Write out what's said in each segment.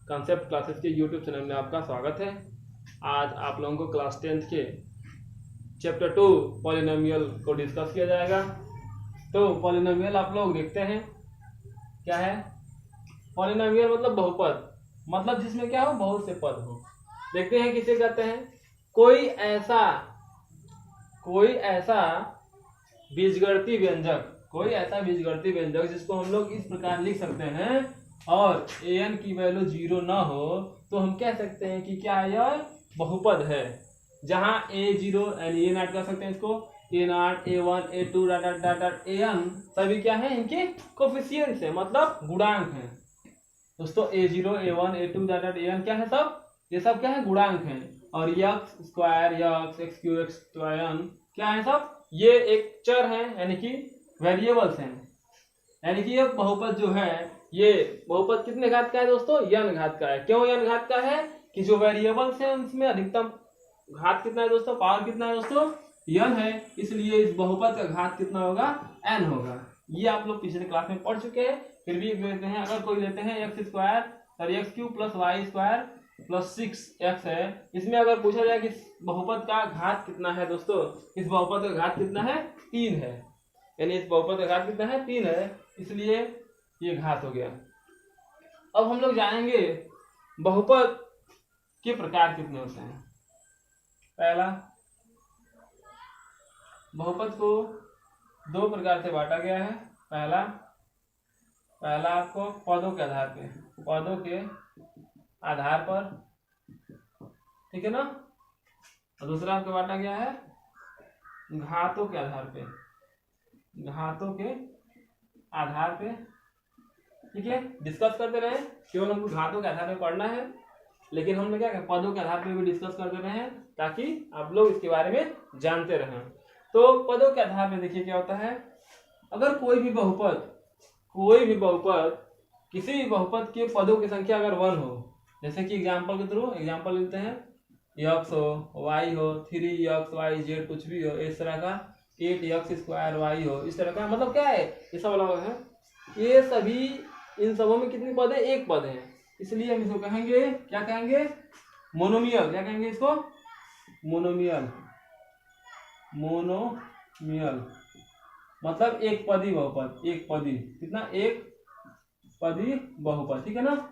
Concept classes के YouTube channel में आपका स्वागत है। आज आप लोगों को क्लास 10th के चैप्टर 2 पॉलिनोमियल को डिस्कस किया जाएगा। तो पॉलिनोमियल आप लोग देखते हैं क्या है। पॉलिनोमियल मतलब बहुपद, मतलब जिसमें क्या हो, बहुत से पद हो। देखते हैं किसे कहते हैं। कोई ऐसा बीजगणितीय व्यंजक जिसको हम लोग इस प्रकार लिख सकते हैं और an की वैल्यू 0 ना हो तो हम कह सकते हैं कि क्या यह बहुपद है। जहां a0 यानी a नॉट कर सकते हैं इसको, a0, a1, a2 an सभी क्या है, इनके कोफिशिएंट्स है, मतलब गुणांक है दोस्तों। a0, a1, a2 an क्या है, सब ये सब क्या है, गुणांक है। और x square, x cube, x क्या है, सब ये एक चर है, यानी कि वेरिएबल्स हैं। यानी कि ये बहुपद जो है, ये बहुपद कितने घात का है दोस्तों, n घात का है। क्यों n घात का है कि जो वेरिएबल्स हैं उसमें अधिकतम घात कितना है दोस्तों, पावर कितना है दोस्तों, n है। इसलिए इस बहुपद का घात कितना होगा, n होगा। ये आप लोग पिछले क्लास में पढ़ चुके हैं, फिर भी लेते हैं। अगर कोई लेते हैं x स्क्वायर और x cube plus y square plus 6x है, इसमें अगर पूछा जाए कि बहुपद का घात कितना है दोस्तों, इस बहुपद का घात कितना है, 3 है। यानी इस बहुपद का घात कितना है, 3 है, इसलिए ये घात हो गया। अब हम लोग जानेंगे बहुपद के प्रकार कितने होते हैं। पहला, बहुपद को 2 प्रकार से बांटा गया है। पहला आपको पदों के आधार पर, ठीक है ना। और दूसरा आपको बांटा गया है घातों के आधार पे, ठीक है। डिस्कस करते रहे, केवल हमको घातों के आधार पे पढ़ना है, लेकिन हम लोग क्या करें, पदों के आधार पे भी डिस्कस करते रहे हैं, ताकि आप लोग इसके बारे में जानते रहें। तो पदों के आधार पे देखिए क्या होता है। अगर कोई भी बहुपद किसी भी बहुपद के पदों की संख्या अगर 1 हो, जैसे कि एग्जांपल के थ्रू एग्जांपल लेते हैं, x हो, y हो, 3x y z कुछ भी हो, इस तरह का 8x स्क्वायर y हो, इस तरह का, मतलब क्या है, ये सब अलग है। ये सभी, इन सबों में कितनी पद है, एक पद है। इसलिए हम इसको कहेंगे, क्या कहेंगे, मोनोमियल। क्या कहेंगे इसको, मोनोमियल। मतलब एक पदी बहुपद, कितना, एक पदी बहुपद, ठीक है ना।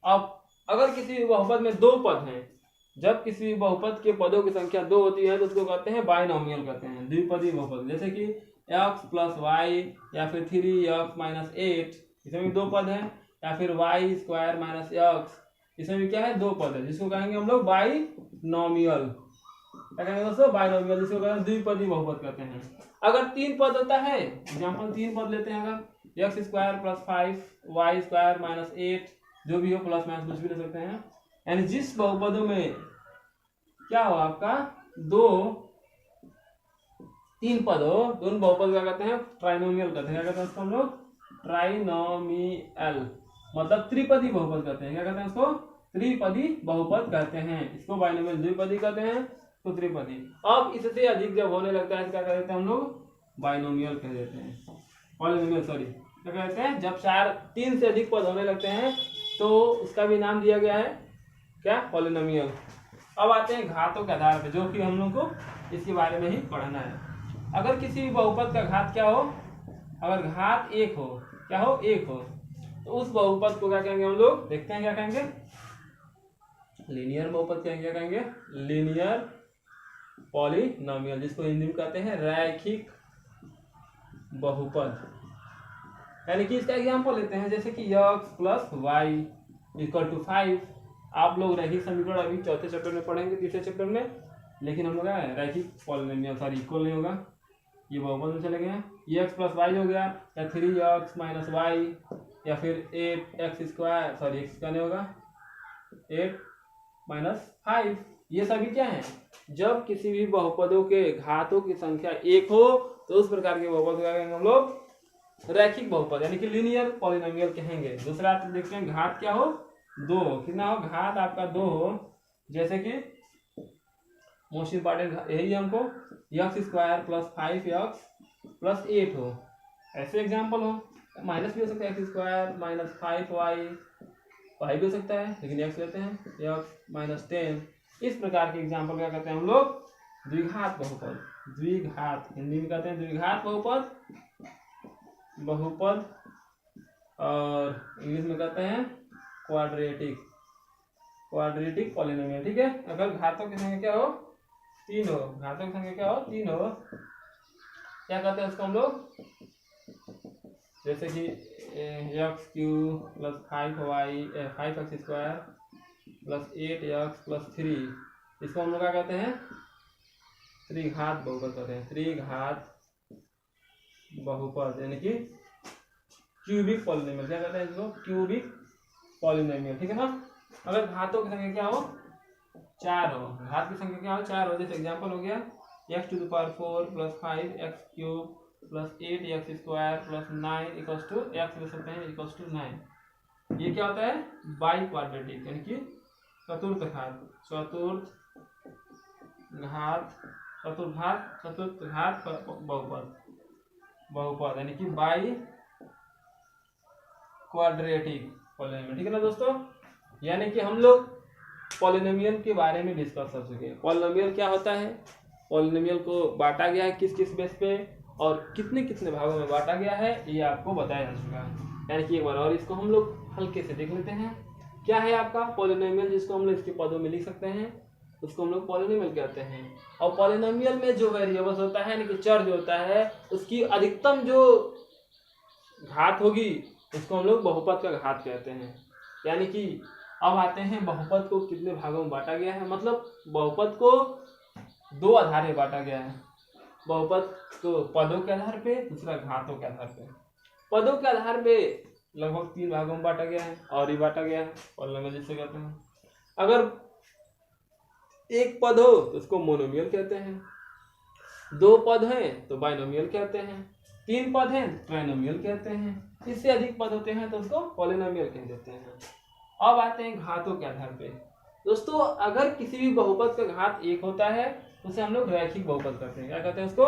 अब अगर किसी भी बहुपद में 2 पद हैं, जब किसी भी बहुपद के पदों की संख्या 2 होती है तो उसको कहते हैं बाइनोमियल, कहते हैं द्विपदी बहुपद। जैसे कि x प्लस वाई या फिर 3x माइनस 8, इसमें भी 2 पद है। या फिर y स्क्वायर माइनस x, इसमें भी क्या है, 2 पद है, जिसको कहेंगे हम लोग बाइनोमियल। क्या कहेंगे दोस्तों, बाइनोमियल, जिसको कहते हैं द्विपदी बहुपद कहते हैं। अगर 3 पद होता है, एग्जाम्पल 3 पद लेते हैं, अगर x square plus 5 y square minus 8, जो भी हो, प्लस माइनस कुछ भी ले सकते हैं। यानी जिस बहुपदों में क्या हो, आपका 3 पद हो, दोनों बहुपद क्या कहते हैं, ट्राइनोमियल कहते हैं। क्या कहते हैं उसको हम लोग, ट्राइनोमियल, मतलब त्रिपदी बहुपद कहते हैं। क्या कहते हैं उसको, त्रिपदी बहुपद कहते हैं। इसको बाइनोमियल द्विपदी कहते हैं, तो त्रिपदी। अब इससे अधिक जब होने लगता है, क्या कहते हैं हम लोग, बाइनोमियल कह देते हैं, पॉलिनोमियल, सॉरी। क्या कहते हैं, जब 3 से अधिक पद होने लगते हैं तो उसका भी नाम दिया गया है, क्या, पॉलिनोमियल। अब आते हैं घातों के आधार पे, जो कि हम लोग को इसके बारे में ही पढ़ना है। अगर किसी भी बहुपद का घात क्या हो, अगर घात 1 हो, क्या हो, 1 हो, तो उस बहुपद को क्या कहेंगे हम लोग, देखते हैं क्या कहेंगे, लीनियर बहुपद कहेंगे। क्या कहेंगे, लीनियर पॉलिनोमियल, जिसको हिंदी में कहते हैं रैखिक बहुपद। यानी कि इसका एग्जांपल लेते हैं, जैसे कि x plus y equal to 5। आप लोग रैखिक समीकरण अभी 4थे चैप्टर में पढ़ेंगे, 3रे चैप्टर में, लेकिन हम लोग रैखिक पॉलिनोमियल, सॉरी, इक्वल नहीं होगा, ये बहुपद में चले गए हैं। ये x प्लस वाई हो गया, या 3x माइनस वाई, या फिर 8x स्क्वायर, सॉरी x का नहीं होगा, 8 माइनस 5। ये सभी क्या है, जब किसी भी बहुपदों के घातों की संख्या 1 हो तो उस प्रकार के बहुपद क्या कहेंगे हम लोग, रैखिक बहुपद, यानी कि लीनियर पॉलिनोमियल कहेंगे। दूसरा देखते हैं, घात क्या हो, 2 हो, कितना हो, घात आपका 2 हो, जैसे कि मोस्ट इंपॉर्टेंट यही हमको, x square plus 5x plus 8 हो, ऐसे एग्जाम्पल हो। माइनस भी हो सकता है, x square minus 5y, Y भी हो सकता है, लेकिन एक्स लेते हैं, एक्स माइनस 10। इस प्रकार के एग्जाम्पल क्या कहते हैं हम लोग, द्विघात बहुपद। द्विघात हिंदी में कहते हैं द्विघात बहुपद, बहुपद, और इंग्लिश में कहते हैं क्वाड्रेटिक, क्वाड्रेटिक पॉलिनोमियल। ठीक है, अगर घातों की संख्या क्या हो, 3 हो, घातों की संख्या क्या हो, 3 हो, क्या कहते हैं उसको हम लोग, जैसे कि x Q plus 5x square plus 8x plus 3, इसको हम लोग क्या कहते हैं, त्रिघात बहुपद कहते हैं, त्रिघात बहुपद, यानी कि क्यूबिक पॉलिनोमियल। क्या कहते हैं इसको, क्यूबिक पॉलिनोमियल। ठीक है ना। अगर घातों की संख्या क्या हो, 4 हो, घात की संख्या क्या हो, 4 हो, जैसे एग्जाम्पल हो गया x⁴ plus 5x³ plus 8x square plus 9 equals to x ले सकते हैं इक्वल्स टू 9। ये क्या होता है, बाई क्वाड्रेटिक, यानी कि चतुर्थ घात, चतुर्थ घात, चतुर्थ घात बहुपद, बहुपद यानी कि बाई क्वाड्रेटिक पॉलिनोमियल। ठीक है ना दोस्तों, यानी कि हम लोग पॉलिनोमियल के बारे में डिस्कस कर चुके हैं। पॉलिनोमियल क्या होता है, पॉलिनोमियल को बांटा गया है किस किस बेस पे और कितने कितने भागों में बांटा गया है, ये आपको बताया जा चुका है। यानी कि एक बार और इसको हम लोग हल्के से देख लेते हैं। क्या है आपका पॉलिनोमियल, जिसको हम लोग इसके पदों में लिख सकते हैं, उसको हम लोग पॉलिनोमियल कहते हैं। और पॉलिनोमियल में जो वेरिएबल्स होता है, यानी कि चर जो होता है, उसकी अधिकतम जो घात होगी उसको हम लोग बहुपद का घात कहते हैं। यानी कि अब आते हैं बहुपद को कितने भागों में बांटा गया है, मतलब बहुपद को 2 आधार में बांटा गया है। बहुपद को पदों के आधार पे, दूसरा घातों के आधार पे। पदों के आधार पे लगभग 3 भागों में बांटा गया है, और ही बांटा गया है पॉलिनोमियल जिसे कहते हैं। अगर एक पद हो तो उसको मोनोमियल कहते हैं, 2 पद हैं तो बाइनोमियल कहते हैं, 3 पद हैं ट्राइनोमियल कहते हैं, इससे अधिक पद होते हैं तो उसको पॉलिनोमियल कह देते हैं। अब आते हैं घातों के आधार पे। दोस्तों अगर किसी भी बहुपद का घात 1 होता है तो उसे हम लोग रैखिक बहुपद कहते हैं। क्या कहते हैं उसको,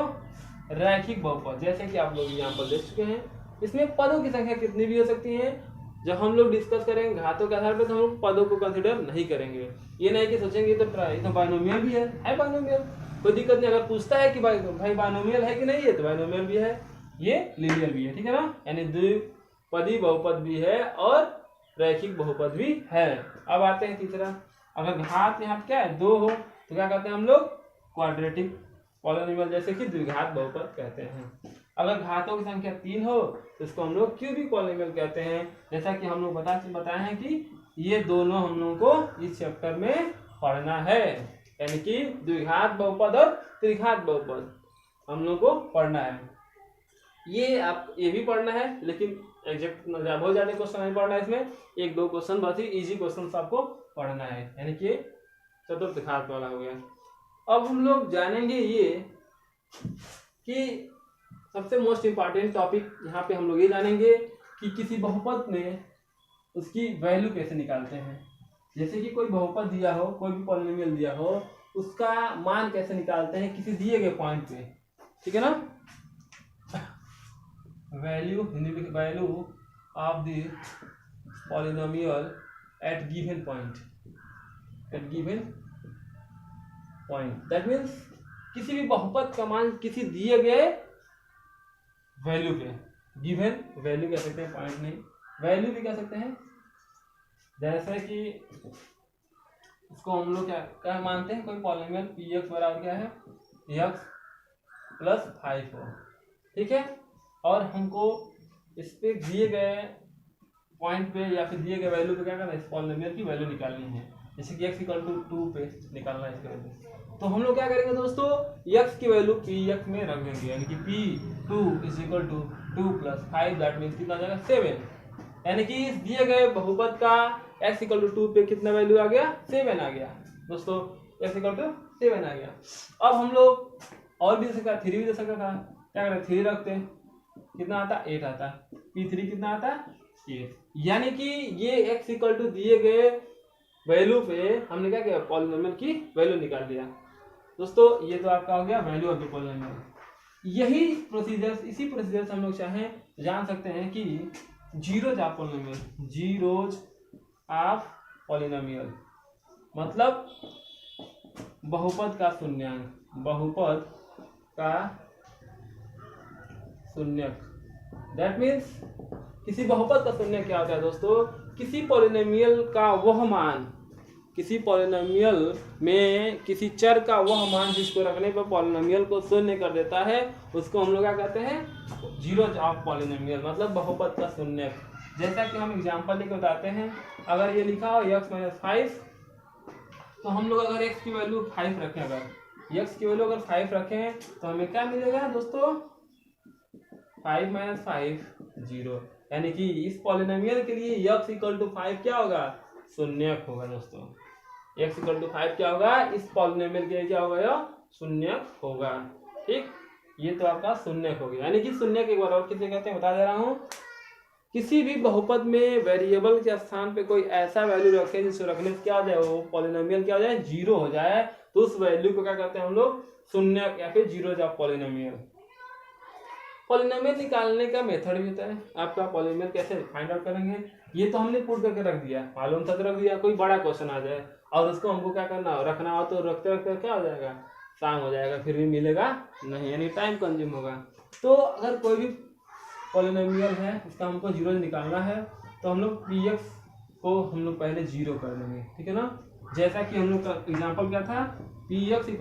रैखिक बहुपद। जैसे कि आप लोग यहाँ पर देख चुके हैं, इसमें पदों की संख्या कितनी भी हो सकती है। जब हम लोग डिस्कस करेंगे घातों के आधार पे तो हम लोग पदों को कंसिडर नहीं करेंगे। ये नहीं कि सोचेंगे तो बाइनोमियल भी है बाइनोमियल, कोई दिक्कत नहीं। अगर पूछता है कि भाई बाइनोमियल है कि नहीं है, तो बाइनोमियल भी है, ये लीनियर भी है। ठीक है ना, यानी द्विपदी बहुपद भी है और रैखिक बहुपद भी है। अब आते हैं तीसरा, अगर घात यहाँ क्या है 2 हो तो क्या कहते हैं हम लोग, क्वाड्रेटिक पॉलिनोमियल, जैसे कि द्विघात बहुपद कहते हैं। अगर घातों की संख्या 3 हो तो इसको हम लोग क्यूबिक पॉलिनोमियल कहते हैं। जैसा कि हम लोग बताए हैं कि ये दोनों हम लोगों को इस चैप्टर में पढ़ना है, यानी कि द्विघात बहुपद और त्रिघात बहुपद हम लोग को पढ़ना है। ये भी पढ़ना है, लेकिन एग्जैक्ट बहुत ज्यादा क्वेश्चन नहीं पढ़ना है इसमें, 1-2 क्वेश्चन बहुत ही इजी क्वेश्चन आपको पढ़ना है, यानी कि चतुर्थ घात वाला हो गया। अब हम लोग जानेंगे ये कि सबसे मोस्ट इम्पॉर्टेंट टॉपिक यहाँ पे हम लोग ये जानेंगे कि किसी बहुपद में उसकी वैल्यू कैसे निकालते हैं। जैसे कि कोई बहुपद दिया हो, कोई भी पॉलिनोमियल दिया हो, उसका मान कैसे निकालते हैं किसी दिए गए पॉइंट पे। ठीक है ना, वैल्यू हिंदी में value of the polynomial at given point, at given point, that means किसी भी बहुपद का मान किसी दिए गए वैल्यू पे, गिवन वैल्यू कह सकते हैं, पॉइंट नहीं, वैल्यू भी कह सकते हैं। जैसे कि इसको हम लोग क्या मानते हैं, कोई पॉलिनोमियल px बराबर क्या है, x प्लस 5 हो, ठीक है, और हमको इस पे दिए गए पॉइंट पे या फिर दिए गए वैल्यू पे क्या करना है, इस पॉलिनोमियल की वैल्यू निकालनी है। जैसे कि x = 2 पे निकालना है इसके वैल्यू, तो हम लोग क्या करेंगे दोस्तों, x की वैल्यू px में रख देंगे, यानी कि p2 = 2 + 5, दैट मीन्स कितना आ जाएगा 7। यानी कि इस दिए गए बहुपद का x = 2 पे कितना वैल्यू आ गया, 7 आ गया दोस्तों, x = 7 आ गया। अब हम लोग और भी दे सकता, 3 भी दे सकता था, क्या करें 3 रखते हैं, कितना आता 8 आता, p3 कितना आता 8। यानी कि ये x = दिए गए वैल्यू पे हमने क्या किया, पॉलिनोमियल की वैल्यू निकाल दिया दोस्तों। ये तो आपका हो गया वैल्यू ऑफ द पॉलिनोमियल। यही प्रोसीजर, इसी प्रोसीजर से हम लोग चाहें तो जान सकते हैं कि zeros of polynomial, zeros of polynomial मतलब बहुपद का शून्यक, बहुपद का शून्यक। दैट मीन्स किसी बहुपद का शून्यक क्या होता है दोस्तों, किसी पॉलिनोमियल का वह मान, किसी पॉलिनोमियल में किसी चर का वह मान जिसको रखने पर पॉलिनोमियल को शून्य कर देता है, उसको हम लोग क्या कहते हैं, जीरोज ऑफ पॉलिनोमियल मतलब बहुपद का शून्यक। जैसा कि हम एग्जांपल लेकर बताते हैं, अगर ये लिखा हो x - 5, तो हम लोग अगर x की वैल्यू 5 रखें, अगर x की वैल्यू अगर 5 रखें तो हमें क्या मिलेगा दोस्तों, 5 - 5 0, यानी कि इस पॉलिनोमियल के लिए x = 5 क्या होगा, शून्यक होगा दोस्तों। x = 5 क्या होगा, इस पॉलिनोमियल के लिए क्या होगा, यह शून्यक होगा। ठीक, ये तो आपका शून्यक हो गया। यानी कि शून्यक एक बार और किसे कहते हैं बता दे रहा हूँ, किसी भी बहुपद में वेरिएबल के स्थान पे कोई ऐसा वैल्यू रखे जिसको रखने से क्या हो जाए, वो पॉलिनोमियल क्या हो जाए, जीरो हो जाए, तो उस वैल्यू को क्या कहते हैं हम लोग, शून्यक या फिर जीरोज ऑफ पॉलिनोमियल। पॉलिनोमियल निकालने का मेथड भी होता है, आपका पॉलिनोमियल कैसे फाइंड आउट करेंगे, ये तो हमने पुट करके रख दिया, मालूम था तो रख दिया। कोई बड़ा क्वेश्चन आ जाए और उसको हमको क्या करना रखना हो, तो रखते रखते क्या हो जाएगा, शाम हो जाएगा, फिर भी मिलेगा नहीं, यानी टाइम कंज्यूम होगा। तो अगर कोई भी पॉलिनोमियल है उसका हमको जीरोज निकालना है, तो हम लोग px को हम लोग पहले जीरो कर देंगे, ठीक है ना। जैसा कि हम लोग का एग्जाम्पल क्या था, px =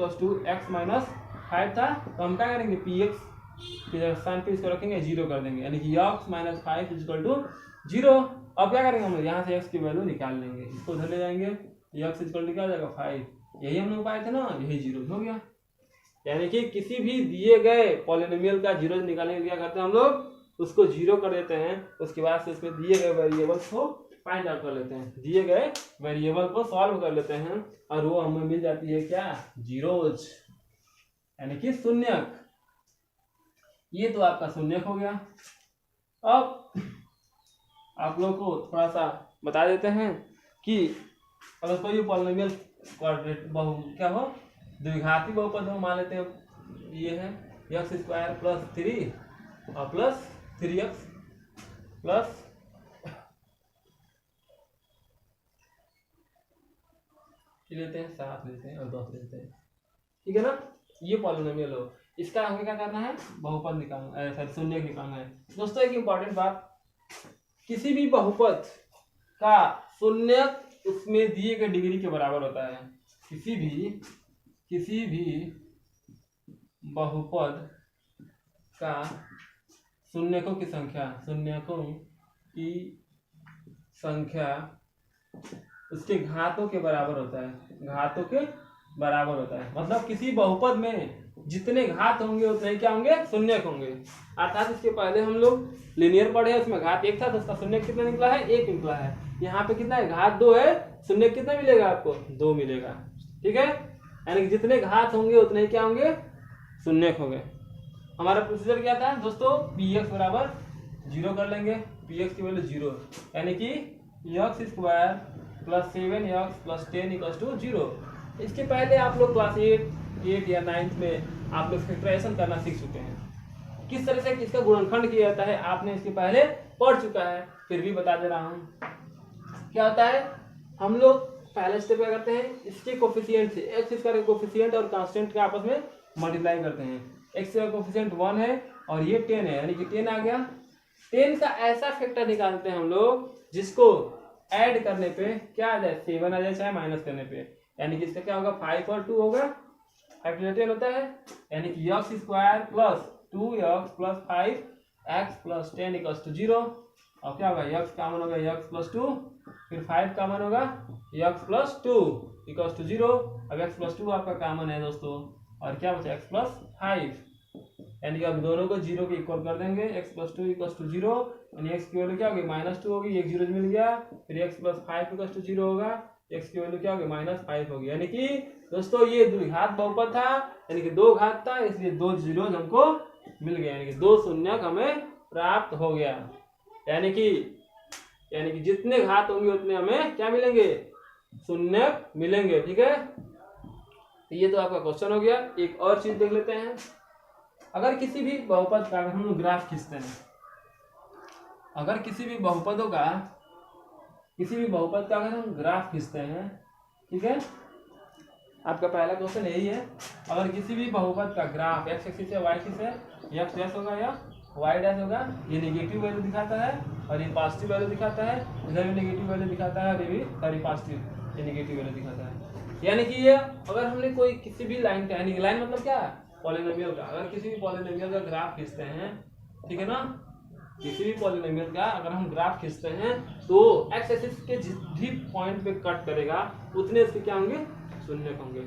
x - 5 था, तो हम क्या करेंगे, px के स्थान पे इसको रखेंगे, जीरो कर देंगे, यानी कि x - 5 = 0। अब क्या करेंगे हम लोग, यहाँ से x की वैल्यू निकाल लेंगे, इसको उधर ले जाएंगे, x = क्या हो जाएगा, 5, यही हम लोग पाए थे ना, यही जीरो हो गया। यानी कि किसी भी दिए गए पॉलिनोमियल का जीरो निकालने के लिए क्या करते हैं हम लोग, उसको जीरो कर देते हैं, उसके बाद से उसमें दिए गए वेरिएबल्स को फाइंड आउट कर लेते हैं, दिए गए वेरिएबल को सॉल्व कर लेते हैं, और वो हमें मिल जाती है क्या, जीरोज, यानी कि शून्यक। ये तो आपका शून्यक हो गया। अब आप लोग को थोड़ा सा बता देते हैं कि अगर कोई पॉलिनोमियल क्वाड्रेट क्या हो, द्विघाती बहुपद हो, मान लेते हैं ये है x² + 3 और प्लस 3x प्लस लेते हैं 7 लेते हैं और 10 लेते हैं, ठीक है ना। ये पॉलिनोमियल हो, इसका हमें क्या करना है, बहुपद निकालना, सॉरी शून्यक निकालना है। दोस्तों एक इंपॉर्टेंट बात, किसी भी बहुपद का शून्यक उसमें दिए गए डिग्री के बराबर होता है। किसी भी बहुपद का शून्यकों की संख्या उसके घातों के बराबर होता है, घातों के बराबर होता है। मतलब किसी बहुपद में जितने घात होंगे उतने क्या होंगे, शून्यक होंगे। अर्थात इसके पहले हम लोग लीनियर पढ़े, उसमें घात 1 था तो उसका शून्यक कितना निकला है, 1 निकला है। यहाँ पे कितना है, घात 2 है, शून्यक कितना मिलेगा आपको, 2 मिलेगा, ठीक है। यानी कि जितने घात होंगे उतने क्या होंगे, शून्यक होंगे। हमारा प्रोसीजर क्या था दोस्तों, px = 0 कर लेंगे, px की वैल्यू 0, यानी कि x² + 7x + 10 = 0। इसके पहले आप लोग क्लास 8 या 9 में आप लोग फैक्टराइजेशन करना सीख चुके हैं, किस तरह से इसका गुणनखंड किया जाता है आपने इसके पहले पढ़ चुका है, फिर भी बता दे रहा हूँ। क्या होता है, हम लोग पहले स्टेप क्या करते हैं, इसके कोफिशिएंट से x का कोफिशिएंट और कांस्टेंट के आपस में मल्टीप्लाई करते हैं। x का कोफिशिएंट 1 है और ये 10 है, यानी कि 10 आ गया। 10 का ऐसा फैक्टर निकालते हैं हम लोग जिसको ऐड करने पे क्या आ जाए, 7 आ जाए, चाहे माइनस करने पे, यानी कि इसका क्या होगा, 5 और 2 होगा, 5 + 10 होता है, यानी कि x² + 2x + 5x + 10 = 0। और क्या होगा, x कॉमन होगा, x + 2, फिर 5 कॉमन होगा, x + 2 = 0। अब x + 2 आपका कॉमन है दोस्तों, और क्या बचा, x + 5, यानी कि अब दोनों को 0 के इक्वल कर देंगे, x + 2 = 0, यानी x की वैल्यू क्या होगी, -2 होगी, एक 0 मिल गया, फिर x + 5 = 0 होगा, x की वैल्यू क्या होगी, -5 होगी। यानी कि दोस्तों ये द्विघात बहुपद था, यानी कि 2 घात था, इसलिए 2 जीरोज हमको मिल गए, यानी कि 2 शून्यक हमें प्राप्त हो गया। यानी कि जितने घात होंगे उतने हमें क्या मिलेंगे, शून्यक मिलेंगे, ठीक है। तो ये तो आपका क्वेश्चन हो गया। एक और चीज देख लेते हैं, अगर किसी भी बहुपद का हम लोग ग्राफ खींचते हैं, अगर किसी भी बहुपद का अगर हम ग्राफ खींचते हैं, ठीक है, आपका पहला क्वेश्चन यही है, अगर किसी भी बहुपद का ग्राफ एक्स एक्सिस है, वाई एक्सिस है, एक्स डैश होगा या वाई डैश होगा, ये नेगेटिव वैल्यू दिखाता है और ये पॉजिटिव वैल्यू दिखाता है, इधर भी नेगेटिव वैल्यू दिखाता है और ये भी सॉरी पॉजिटिव ये नेगेटिव वैल्यू दिखाता है। यानी कि ये अगर हमने कोई किसी भी लाइन का, यानी लाइन मतलब क्या है, पॉलिनोमियल का, अगर किसी भी पॉलिनोमियल का ग्राफ खींचते हैं, ठीक है ना, किसी भी पॉलिनोमियल का अगर हम ग्राफ खींचते हैं तो एक्स एक्सिस के जिस भी पॉइंट पे कट करेगा उतने इसके क्या होंगे, शून्य होंगे,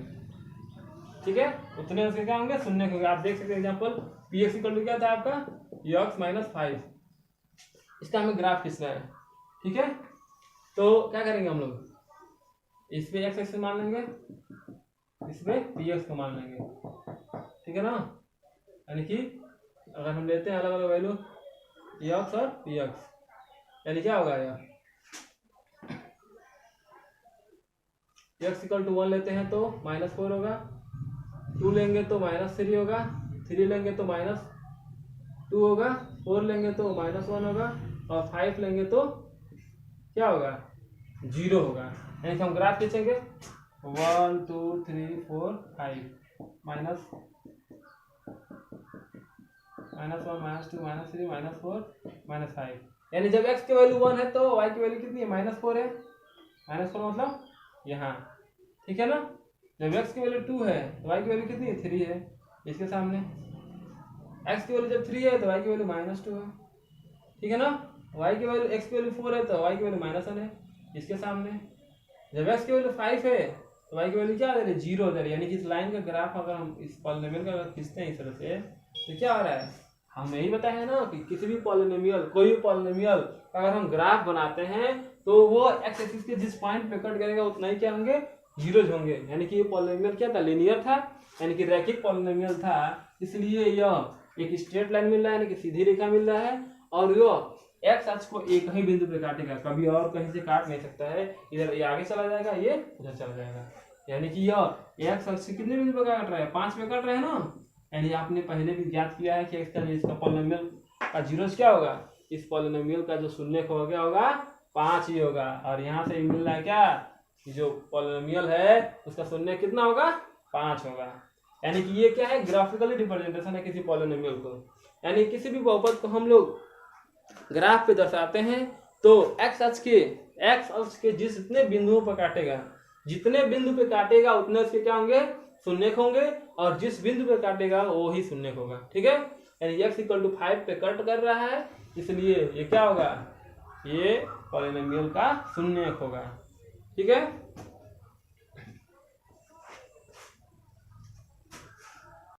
ठीक है, उतने उसके क्या होंगे, शून्य होंगे। आप देख सकते हैं example p x equal to क्या था आपका, x माइनस 5, इसका हमें ग्राफ खींचना है, ठीक है, तो क्या करेंगे हम लोग, इस पे एक्स एक्सिस मान लेंगे, इस पे पी एक्स को मान लेंगे, ठीक है ना, यानी कि अगर हम लेते हैं अलग अलग वैल्यू x और पी एक्स, यानी क्या होगा यार, x इक्वल टू 1 लेते हैं तो -4 होगा, 2 लेंगे तो -3 होगा, 3 लेंगे तो -2 होगा, 4 लेंगे तो -1 होगा और 5 लेंगे तो क्या होगा, 0 होगा। यानी कि हम ग्राफ खींचेंगे 1 2 3 4 5 -1 -2 -3 -4 -5, यानी जब x की वैल्यू 1 है तो y की वैल्यू कितनी है, -4 है, -4 मतलब यहाँ, ठीक है ना, जब x की वैल्यू 2 है तो y की वैल्यू कितनी है, 3 है, इसके सामने x की वैल्यू जब 3 है तो y की वैल्यू -2 है, ठीक है ना, y की वैल्यू x की वैल्यू 4 है तो y की वैल्यू -1 है, इसके सामने जब x की वैल्यू 5 है तो y की वैल्यू क्या आ रही है, 0 हो जा रही है। यानी कि इस लाइन का ग्राफ अगर हम इस पॉलिनोमियल का अगर खींचते हैं इस तरह से तो क्या हो रहा है, हम यही बताया है ना कि किसी भी पॉलिनोमियल, कोई भी पॉलिनोमियल अगर हम ग्राफ बनाते हैं तो वो एक्स एक्सिस के जिस पॉइंट पे कट करेगा उतना ही क्या होंगे, जीरोज होंगे। यानी कि ये पॉलिनोमियल क्या था, लीनियर था, यानी कि रैखिक पॉलिनोमियल था, इसलिए यह एक स्ट्रेट लाइन मिल रहा है, यानी कि सीधी रेखा मिल रहा है, और यह एक्स अक्ष को एक ही बिंदु पे काटेगा, कभी और कहीं से काट नहीं सकता है, इधर ये आगे चला जाएगा, ये उधर चला जाएगा। यानी कि यह एक्स अक्ष कितने बिंदु पे काट रहा है, 5 पे काट रहा है ना, यानी आपने पहले भी ज्ञात किया है कि इसका पॉलिनोमियल का जीरोस क्या होगा, इस पॉलिनोमियल का जो शून्य हो गया होगा 5 ही होगा, और यहाँ से मिल रहा है क्या, जो पॉलिनोमियल है उसका शून्य कितना होगा, 5 होगा। यानी कि ये क्या है, ग्राफिकली रिप्रेजेंटेशन है किसी पॉलिनोमियल को। यानी किसी भी बहुपद को हम लोग ग्राफ पे दर्शाते हैं तो एक्स अक्ष के जितने बिंदुओं पर काटेगा, जितने बिंदु पे काटेगा उतने उसके क्या होंगे, शून्य होंगे, और जिस बिंदु पे काटेगा वो ही शून्य होगा, ठीक है। यानी x इक्वल टू 5 पे कट कर रहा है, इसलिए ये क्या होगा, ये पॉलिनोमियल का शून्य होगा, ठीक है।